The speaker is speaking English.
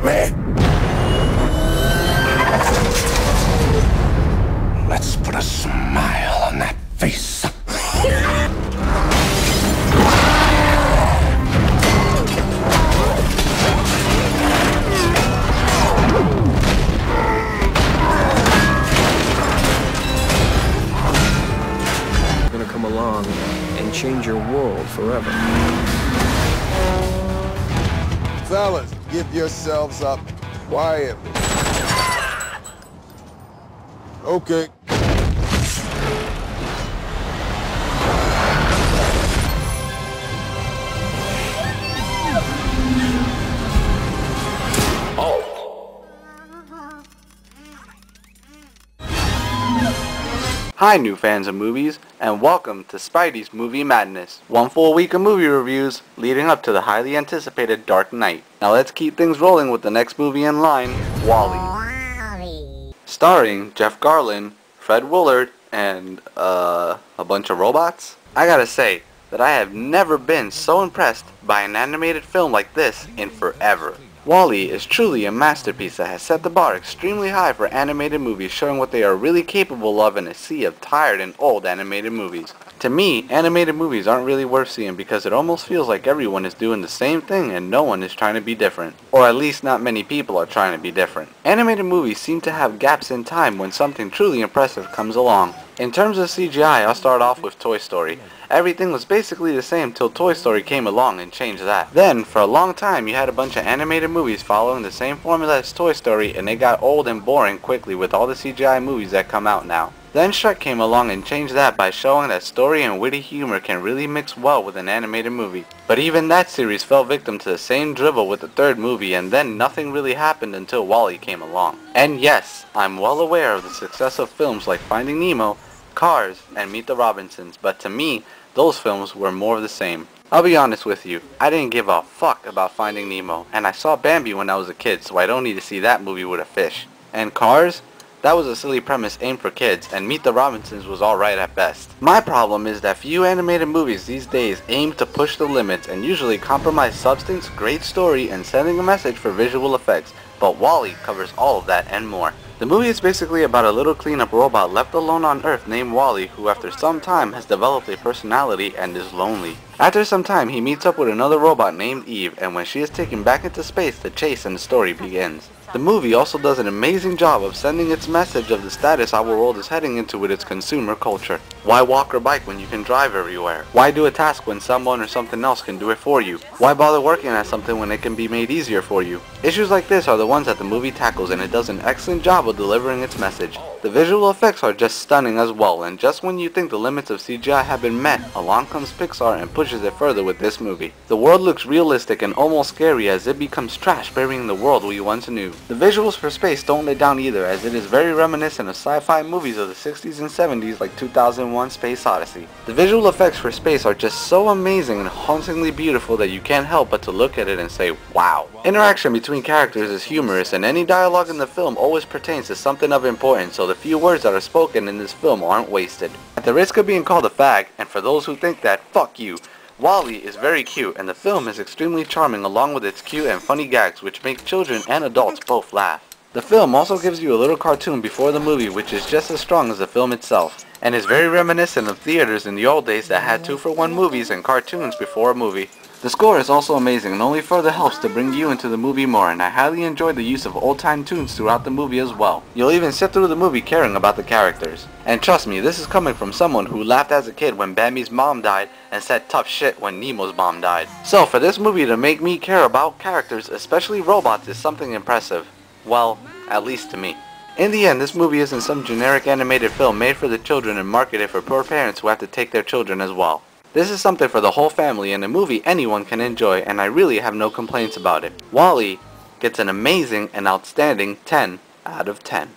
me? Let's put a smile on that face. Gonna come along and change your world forever. Fellas, give yourselves up quietly. Okay. Hi new fans of movies, and welcome to Spidey's Movie Madness. One full week of movie reviews leading up to the highly anticipated Dark Knight. Now let's keep things rolling with the next movie in line, WALL-E. Starring Jeff Garlin, Fred Willard, and a bunch of robots? I gotta say that I have never been so impressed by an animated film like this in forever. WALL-E is truly a masterpiece that has set the bar extremely high for animated movies, showing what they are really capable of in a sea of tired and old animated movies. To me, animated movies aren't really worth seeing because it almost feels like everyone is doing the same thing and no one is trying to be different. Or at least not many people are trying to be different. Animated movies seem to have gaps in time when something truly impressive comes along. In terms of CGI, I'll start off with Toy Story. Everything was basically the same till Toy Story came along and changed that. Then, for a long time, you had a bunch of animated movies following the same formula as Toy Story, and they got old and boring quickly with all the CGI movies that come out now. Then Shrek came along and changed that by showing that story and witty humor can really mix well with an animated movie. But even that series fell victim to the same dribble with the third movie, and then nothing really happened until WALL-E came along. And yes, I'm well aware of the success of films like Finding Nemo, Cars, and Meet the Robinsons, but to me, those films were more of the same. I'll be honest with you, I didn't give a fuck about Finding Nemo, and I saw Bambi when I was a kid, so I don't need to see that movie with a fish. And Cars? That was a silly premise aimed for kids, and Meet the Robinsons was alright at best. My problem is that few animated movies these days aim to push the limits and usually compromise substance, great story, and sending a message for visual effects, but WALL-E covers all of that and more. The movie is basically about a little cleanup robot left alone on Earth named WALL-E, who after some time has developed a personality and is lonely. After some time he meets up with another robot named Eve, and when she is taken back into space, the chase and the story begins. The movie also does an amazing job of sending its message of the status our world is heading into with its consumer culture. Why walk or bike when you can drive everywhere? Why do a task when someone or something else can do it for you? Why bother working at something when it can be made easier for you? Issues like this are the ones that the movie tackles, and it does an excellent job of delivering its message. The visual effects are just stunning as well, and just when you think the limits of CGI have been met, along comes Pixar and pushes it further with this movie. The world looks realistic and almost scary as it becomes trash, burying the world we once knew. The visuals for space don't let down either, as it is very reminiscent of sci-fi movies of the 60s and 70s like 2001: Space Odyssey. The visual effects for space are just so amazing and hauntingly beautiful that you can't help but to look at it and say, wow. Interaction between characters is humorous, and any dialogue in the film always pertains to something of importance, so the few words that are spoken in this film aren't wasted. At the risk of being called a fag, and for those who think that, fuck you, WALL-E is very cute, and the film is extremely charming along with its cute and funny gags which make children and adults both laugh. The film also gives you a little cartoon before the movie which is just as strong as the film itself, and is very reminiscent of theaters in the old days that had 2-for-1 movies and cartoons before a movie. The score is also amazing and only further helps to bring you into the movie more, and I highly enjoyed the use of old-time tunes throughout the movie as well. You'll even sit through the movie caring about the characters. And trust me, this is coming from someone who laughed as a kid when Bambi's mom died and said tough shit when Nemo's mom died. So for this movie to make me care about characters, especially robots, is something impressive. Well, at least to me. In the end, this movie isn't some generic animated film made for the children and marketed for poor parents who have to take their children as well. This is something for the whole family and a movie anyone can enjoy, and I really have no complaints about it. WALL-E gets an amazing and outstanding 10 out of 10.